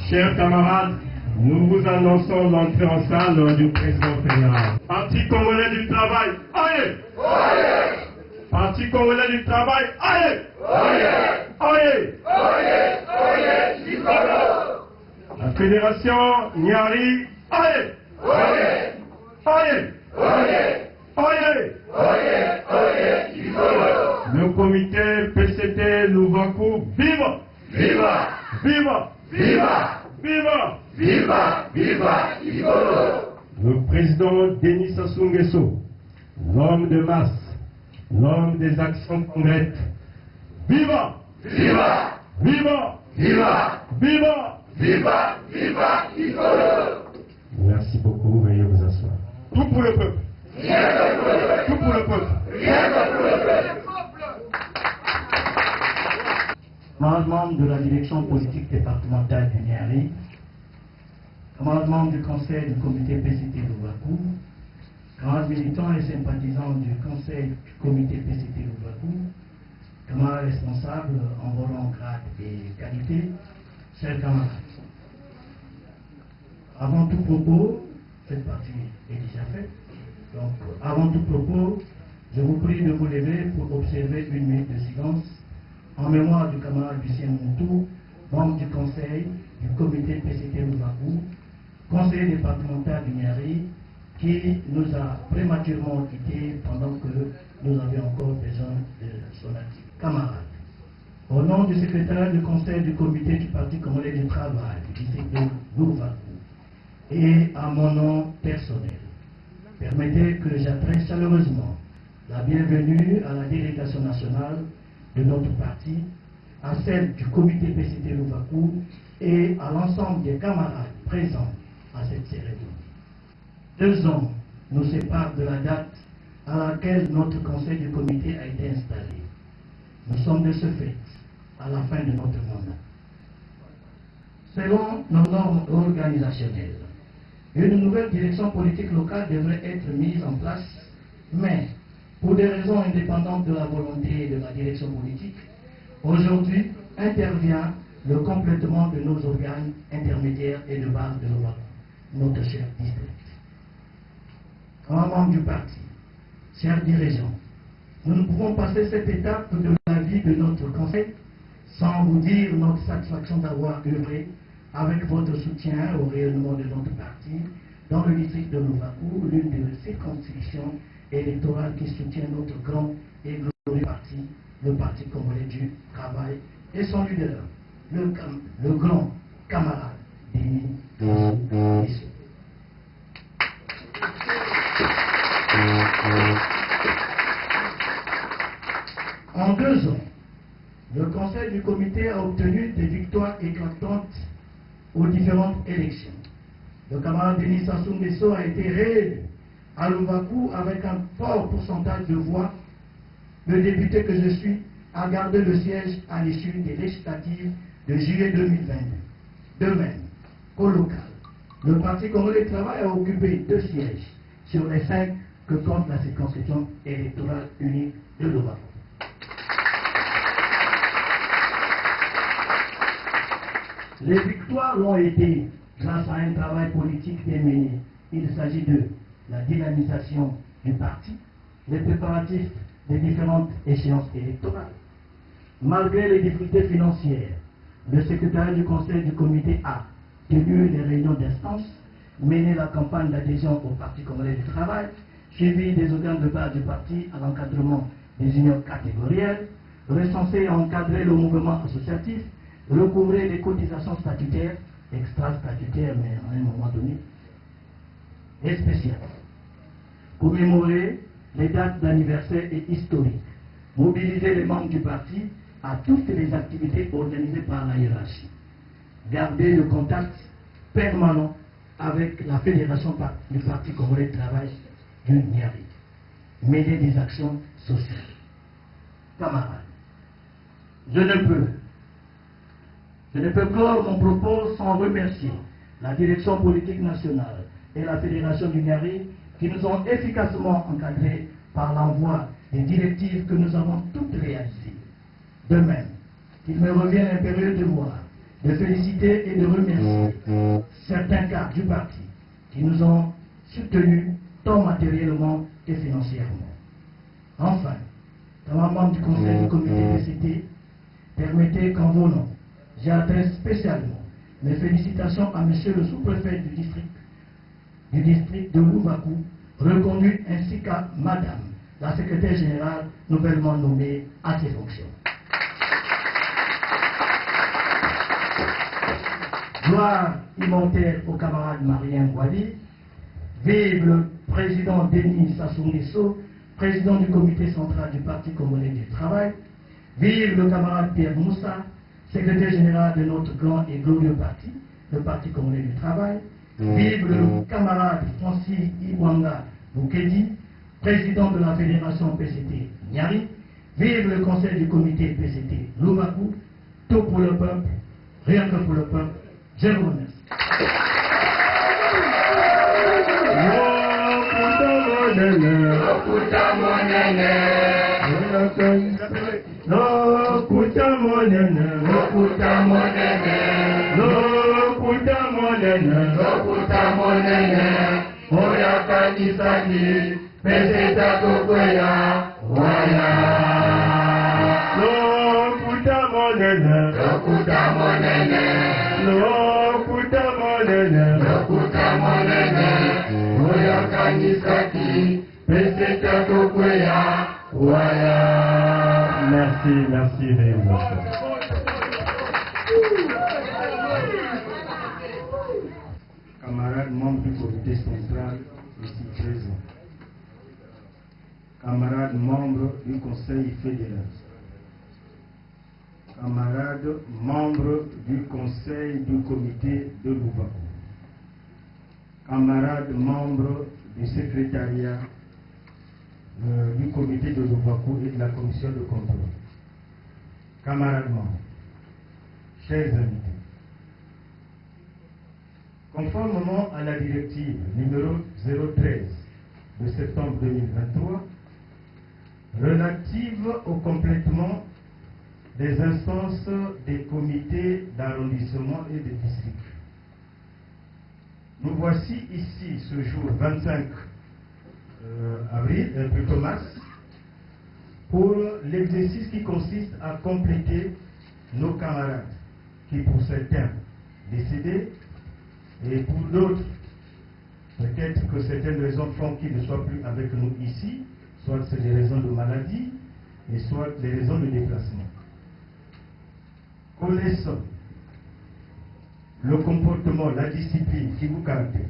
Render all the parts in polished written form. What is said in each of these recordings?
Chers camarades, nous vous annonçons l'entrée en salle du président fédéral. Parti congolais du travail, allez! Parti congolais du travail, allez! Allez! La fédération Nyari, allez! Allez! Le comité PCT Louvakou, viva! Viva! Viva! Viva! Viva! Viva! Viva! Igolo! Le président Denis Sassou Nguesso, l'homme de masse, l'homme des actions concrètes. Viva! Viva! Viva! Viva! Viva! Viva! Viva! Igolo! Merci beaucoup, veuillez vous asseoir. Tout pour le peuple. Tout pour le peuple. Camarades de la direction politique départementale du Niari, camarades membres du conseil du comité PCT Louvakou, camarades militants et sympathisants du conseil du comité PCT Louvakou, camarades responsables en vos rangs, grades et qualités, chers camarades. Avant tout propos, cette partie est déjà faite, donc avant tout propos, je vous prie de vous lever pour observer une minute de silence en mémoire du camarade Lucien Montou, membre du conseil du comité PCT Louvakou, conseiller départemental du Niari, qui nous a prématurément quittés pendant que nous avions encore besoin de son actif. Camarades, au nom du secrétaire du conseil du comité du Parti congolais du travail du district de Louvakou et à mon nom personnel, permettez que j'adresse chaleureusement la bienvenue à la délégation nationale de notre parti, à celle du comité PCT Louvakou et à l'ensemble des camarades présents à cette cérémonie. 2 ans nous séparent de la date à laquelle notre conseil du comité a été installé. Nous sommes de ce fait à la fin de notre mandat. Selon nos normes organisationnelles, une nouvelle direction politique locale devrait être mise en place, mais pour des raisons indépendantes de la volonté de la direction politique, aujourd'hui intervient le complètement de nos organes intermédiaires et de base de notre cher district. En membre du parti, chers dirigeants, nous ne pouvons passer cette étape de la vie de notre conseil sans vous dire notre satisfaction d'avoir œuvré avec votre soutien au rayonnement de notre parti dans le district de Louvakou, l'une des circonscriptions électorales qui soutient notre grand et glorieux parti, le Parti congolais du travail, et son leader, le grand camarade Denis Sassou Nguesso. En 2 ans, le conseil du comité a obtenu des victoires éclatantes aux différentes élections. Le camarade Denis Sassou Nguesso a été réélu à Louvakou avec un fort pourcentage de voix. Le député que je suis a gardé le siège à l'issue des législatives de juillet 2022. De même qu'au local, le Parti congolais du travail a occupé 2 sièges sur les 5 que compte la circonscription électorale unique de Louvakou. Les victoires l'ont été grâce à un travail politique démené. Il s'agit de la dynamisation du parti, les préparatifs des différentes échéances électorales. Malgré les difficultés financières, le secrétaire du conseil du comité a tenu des réunions d'instance, mené la campagne d'adhésion au Parti congolais du travail, suivi des organes de base du parti à l'encadrement des unions catégorielles, recensé et encadré le mouvement associatif, recouvrer les cotisations statutaires, extra-statutaires, mais à un moment donné, et spéciales. Commémorer les dates d'anniversaire et historiques. Mobiliser les membres du parti à toutes les activités organisées par la hiérarchie. Garder le contact permanent avec la fédération du Parti congolais de travail du Niari. Mener des actions sociales. Camarades, je ne peux clore mon propos sans remercier la direction politique nationale et la fédération du Niari qui nous ont efficacement encadrés par l'envoi des directives que nous avons toutes réalisées. De même, il me revient l'impérieux devoir de féliciter et de remercier certains cadres du parti qui nous ont soutenus tant matériellement que financièrement. Enfin, comme membre du conseil du comité PCT, permettez qu'en vos noms, j'adresse spécialement mes félicitations à monsieur le sous-préfet du district de Louvakou, reconnu, ainsi qu'à madame la secrétaire générale nouvellement nommée à ses fonctions. Gloire immortelle au camarade Marien Wadi, vive le président Denis Sassou Nguesso, président du comité central du Parti congolais du travail, vive le camarade Pierre Moussa, secrétaire général de notre grand et glorieux parti, le Parti congolais du travail, vive le camarade Francis Iwanga Boukedi, président de la fédération PCT Nyari, vive le conseil du comité PCT Louvakou, tout pour le peuple, rien que pour le peuple. Je vous remercie. Merci, Camarades membres du comité central ici présents, camarades membres du conseil fédéral, camarades membres du conseil du comité de Louvakou, camarades membres du secrétariat du comité de Louvakou et de la commission de contrôle, camarades membres, chers invités, conformément à la directive numéro 013 de septembre 2023 relative au complètement des instances des comités d'arrondissement et de district, nous voici ici ce jour 25 avril, plutôt mars, pour l'exercice qui consiste à compléter nos camarades qui pour certains décédés et pour d'autres, peut-être que certaines raisons font qu'ils ne soient plus avec nous ici, soit c'est des raisons de maladie et soit des raisons de déplacement. Connaissant le comportement, la discipline qui vous caractérise,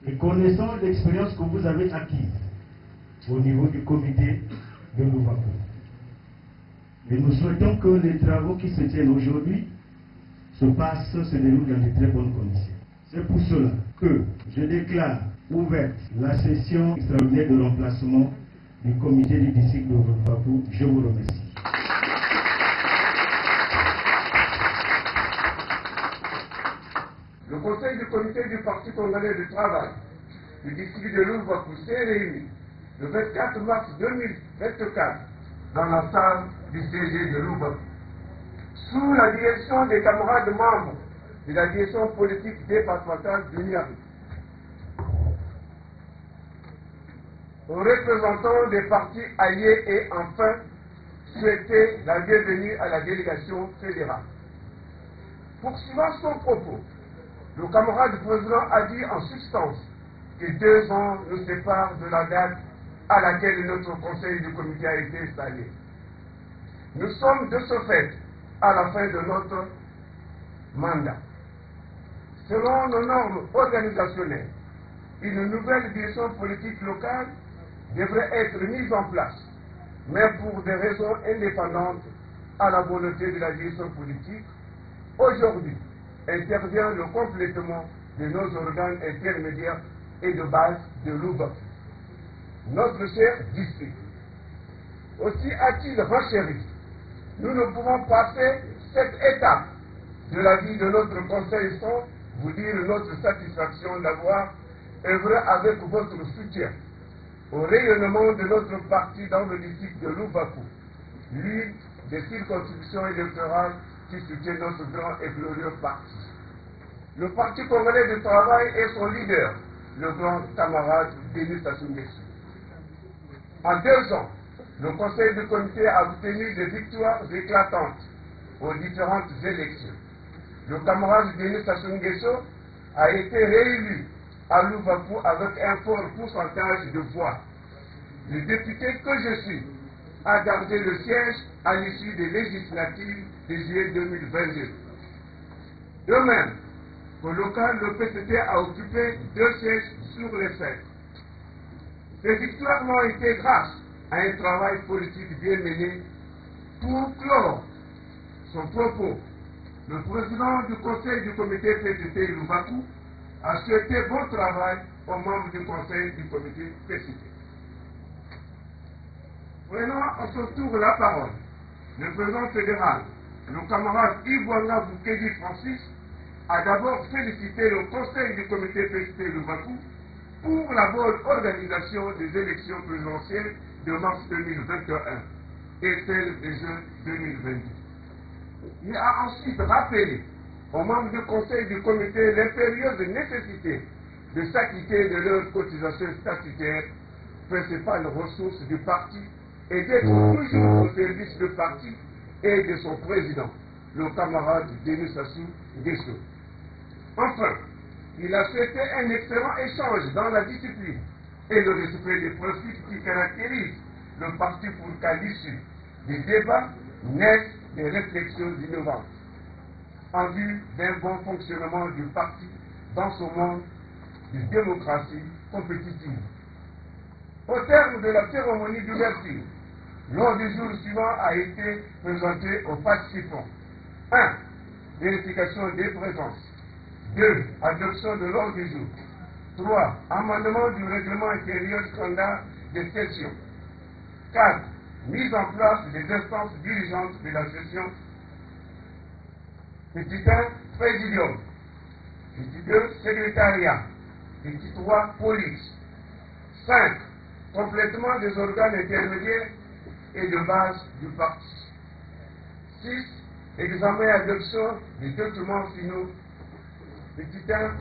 et connaissant l'expérience que vous avez acquise au niveau du comité de Louvakou. Et nous souhaitons que les travaux qui se tiennent aujourd'hui se déroulent dans de très bonnes conditions. C'est pour cela que je déclare ouverte la session extraordinaire de remplacement du comité du district de Louvakou. Je vous remercie. Le conseil du comité du Parti congolais du travail du district de Louvakou s'est réuni le 24 mars 2024 dans la salle du CG de Louvakou, sous la direction des camarades membres de la direction politique départementale du Niari, aux représentants des partis alliés et enfin souhaiter la bienvenue à la délégation fédérale. Poursuivant son propos, le camarade président a dit en substance que 2 ans nous séparent de la date à laquelle notre conseil du comité a été installé. Nous sommes de ce fait à la fin de notre mandat. Selon nos normes organisationnelles, une nouvelle direction politique locale devrait être mise en place, mais pour des raisons indépendantes à la volonté de la direction politique, aujourd'hui intervient le complètement de nos organes intermédiaires et de base de Louvakou, notre cher district. Aussi a-t-il renchéri, nous ne pouvons passer cette étape de la vie de notre conseil sans vous dire notre satisfaction d'avoir œuvré avec votre soutien au rayonnement de notre parti dans le district de Louvakou, l'une des circonscriptions électorales qui soutient notre grand et glorieux parti. Le Parti congolais du travail et son leader, le grand camarade Denis Sassou Nguesso. En 2 ans, le conseil du comité a obtenu des victoires éclatantes aux différentes élections. Le camarade Denis Sassou Nguesso a été réélu à Louvakou avec un fort pourcentage de voix. Le député que je suis a gardé le siège à l'issue des législatives de juillet 2022. De même, au local, le PCT a occupé 2 sièges sur les 7. Ces victoires n'ont été grâce à un travail politique bien mené. Pour clore son propos, le président du conseil du comité PCT Louvakou a souhaité bon travail aux membres du conseil du comité PCT. Prenons à son tour la parole. Le président fédéral, le camarade Ivoanga Boukedi Francis, a d'abord félicité le conseil du comité PCT Louvakou pour la bonne organisation des élections présidentielles de mars 2021 et celles de juin 2022. Il a ensuite rappelé aux membres du conseil du comité l'impérieuse nécessité de s'acquitter de leurs cotisations statutaires, principale ressource du parti, et d'être toujours au service du parti et de son président, le camarade Denis Sassou Nguesso. Enfin, il a souhaité un excellent échange dans la discipline et le respect des principes qui caractérisent le parti pour qu'à l'issue des débats naissent des réflexions innovantes en vue d'un bon fonctionnement du parti dans ce monde de démocratie compétitive. Au terme de la cérémonie d'ouverture, l'ordre du jour suivant a été présenté aux participants. 1. Vérification des présences. 2. Adoption de l'ordre du jour. 3. Amendement du règlement intérieur standard des sessions. 4. Mise en place des instances dirigeantes de la session. Petit 1. Présidium. Petit 2. Secrétariat. Petit 3. Police. 5. Complètement des organes intermédiaires et de base du parti. 6. Examen et adoption des documents finaux. Petit 1.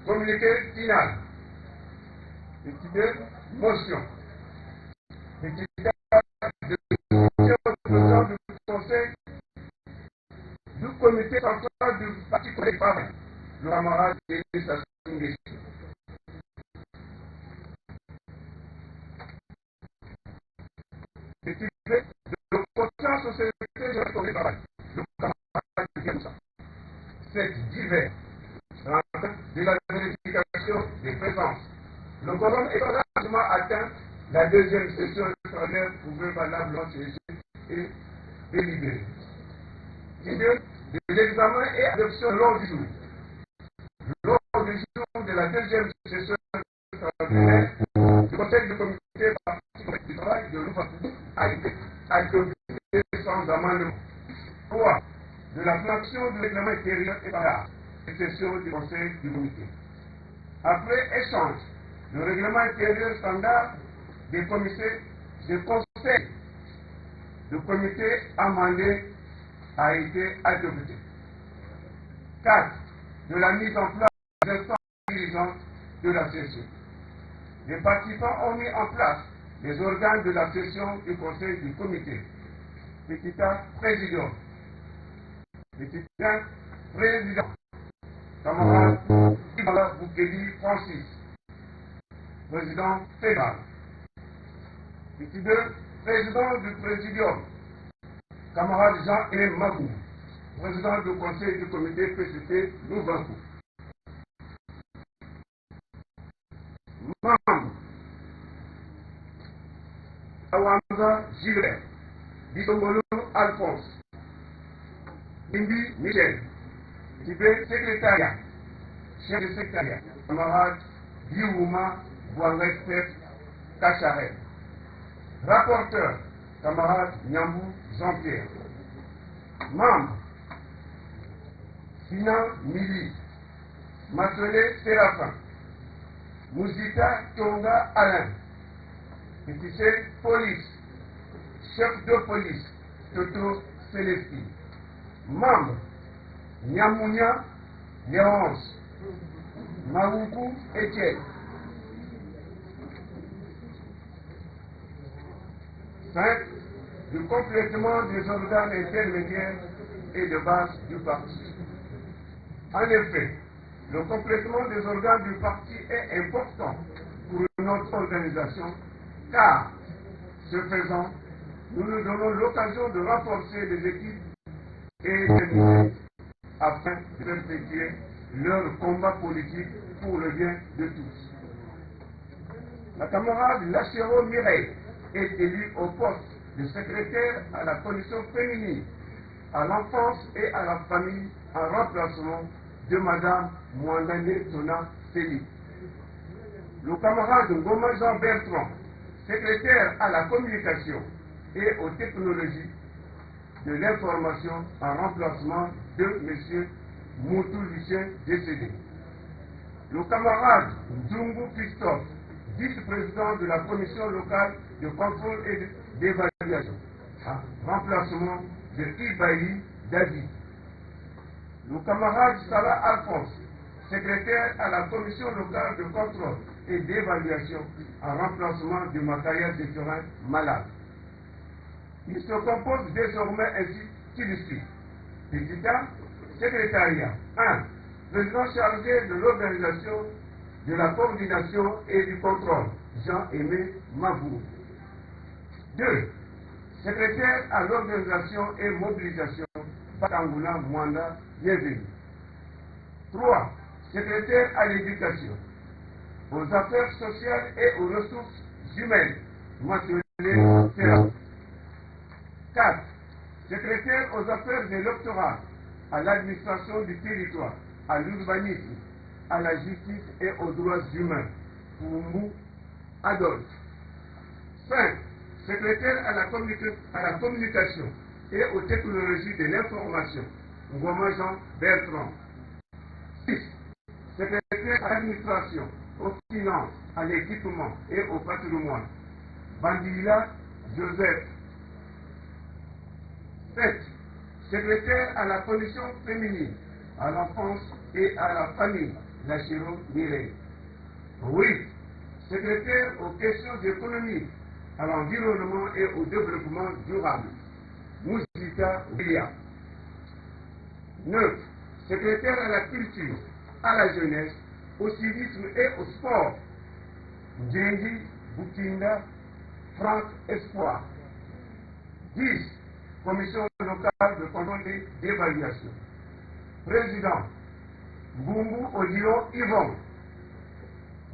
Communiqué final. Petit 2. Motion. Petit 4. Président du conseil du comité central du parti collectif, le camarade Denis Sassou Nguesso. Petit 2. De confiance au secrétaire de la travail, le camarade Diamoussa. 7. Divers. De la vérification des présences. Le quorum est largement atteint. La deuxième session extraordinaire pouvait valablement siéger et délibérer. 2. De l'examen et adoption de l'ordre du jour. L'ordre du jour de la deuxième session extraordinaire du conseil du comité parti du travail de Louvakou a été adopté sans amendement. 3. De la fraction du règlement intérieur et par la session du conseil du comité. Après échange, le règlement intérieur standard des conseils du comité amendé a été adopté. 4. De la mise en place des instances dirigeantes de la session. Les participants ont mis en place les organes de la session du conseil du comité. Petit 1. Président. Petit 1. Président. Camarade Ivoanga Boukedi Francis, président fédéral. Petit 2. Président du présidium, camarade Jean-Aimé Magou, président du conseil du comité PCT Louvakou. Membre Awanza Gilbert, Bisongolo Alphonse, Bimbi Michel. Tibé, secrétariat, chef de secrétariat, camarade Diouma Bouangret Kacharet. Rapporteur, camarade Nyambou Jean-Pierre. Membre, Sinan Mili, Masolé Séraphin, Mouzita Tonga Alain, Petit police, chef de police, Toto Célestine. Membre, Nyamounia, Léonce, Maoukou, Etienne. 5. Du complètement des organes intermédiaires et de base du parti. En effet, le complètement des organes du parti est important pour notre organisation car, ce faisant, nous nous donnons l'occasion de renforcer les équipes et les unités afin de perpétuer leur combat politique pour le bien de tous. La camarade Lachero Mireille est élue au poste de secrétaire à la commission féminine, à l'enfance et à la famille en remplacement de Madame Mwandane Tona Félix. Le camarade Ngoma Jean Bertrand, secrétaire à la communication et aux technologies de l'information en remplacement de M. Moutou Lucien décédé. Le camarade Ndungu Christophe, vice-président de la commission locale de contrôle et d'évaluation, en remplacement de Ibaï David. Le camarade Salah Alphonse, secrétaire à la commission locale de contrôle et d'évaluation, en remplacement de Makaya Déturin malade. Il se compose désormais ainsi qu'il suit. Petit A, secrétariat. 1. Président chargé de l'organisation, de la coordination et du contrôle, Jean-Aimé Mavou. 2. Secrétaire à l'organisation et mobilisation, Patangoula Mwanda Yézéli. 3. Secrétaire à l'éducation, aux affaires sociales et aux ressources humaines, Mathieu Serra. 4. Secrétaire aux affaires électorales, à l'administration du territoire, à l'urbanisme, à la justice et aux droits humains, Poumou Adolphe. 5. Secrétaire à la communication et aux technologies de l'information, Ngoma Jean Bertrand. 6. Secrétaire à l'administration, aux finances, à l'équipement et au patrimoine, Bandila Joseph. 7. Secrétaire à la commission féminine, à l'enfance et à la famille, Lachero Mireille. 8. Secrétaire aux questions économiques, à l'environnement et au développement durable, Mousika William. 9. Secrétaire à la culture, à la jeunesse, au civisme et au sport, Djengi Boutinda Franck Espoir. 10. Commission locale de contrôle et d'évaluation. Président, Mbungu Odilo Yvon.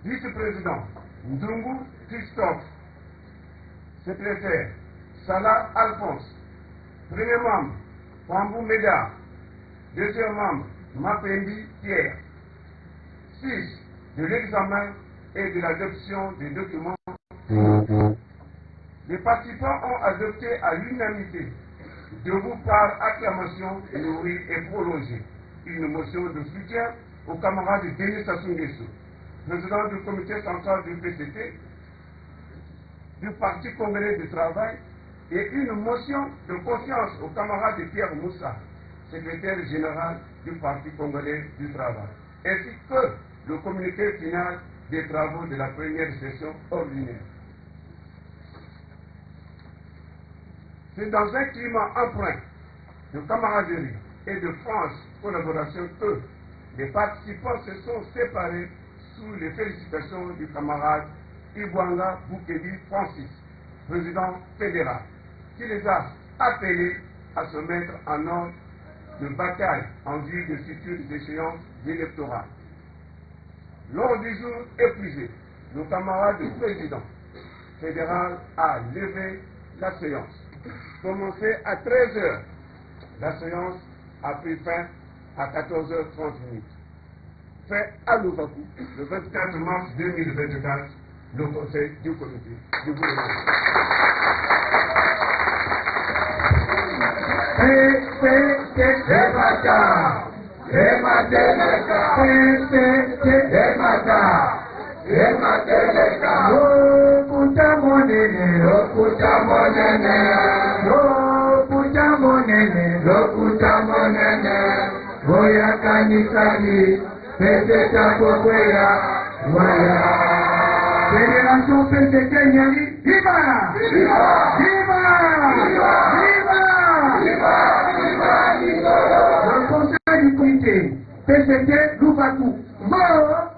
Vice-président, Ndungu Christophe. Secrétaire, Salah Alphonse. Premier membre, Pambou Médard. Deuxième membre, Mapendi Pierre. 6. De l'examen et de l'adoption des documents. Les participants ont adopté à l'unanimité, debout par acclamation, nourrie et prolongée, une motion de soutien au camarade Denis Sassou Nguesso, président du comité central du PCT, du Parti congolais du travail, et une motion de confiance au camarade Pierre Moussa, secrétaire général du Parti congolais du travail, ainsi que le communiqué final des travaux de la première session ordinaire. C'est dans un climat empreint de camaraderie et de franche collaboration que les participants se sont séparés sous les félicitations du camarade Ibwanga Boukedi Francis, président fédéral, qui les a appelés à se mettre en ordre de bataille en vue de futures échéances électorales. Lors du jour épuisé, le camarade président fédéral a levé la séance. Commencé à 13h, la séance a pris fin à 14h30. Fait à Louvakou, le 24 mars 2024, le conseil du comité du gouvernement. Lokuta monene, lokuta monene, lokuta monene, lokuta monene, Oya kanisani, Peseta Kokwea, Waya. Fédération PCT Nyali, viva! Viva! Viva! Viva! Viva! Viva! Viva! Le conseil du comité, PCT Louvakou, Mama!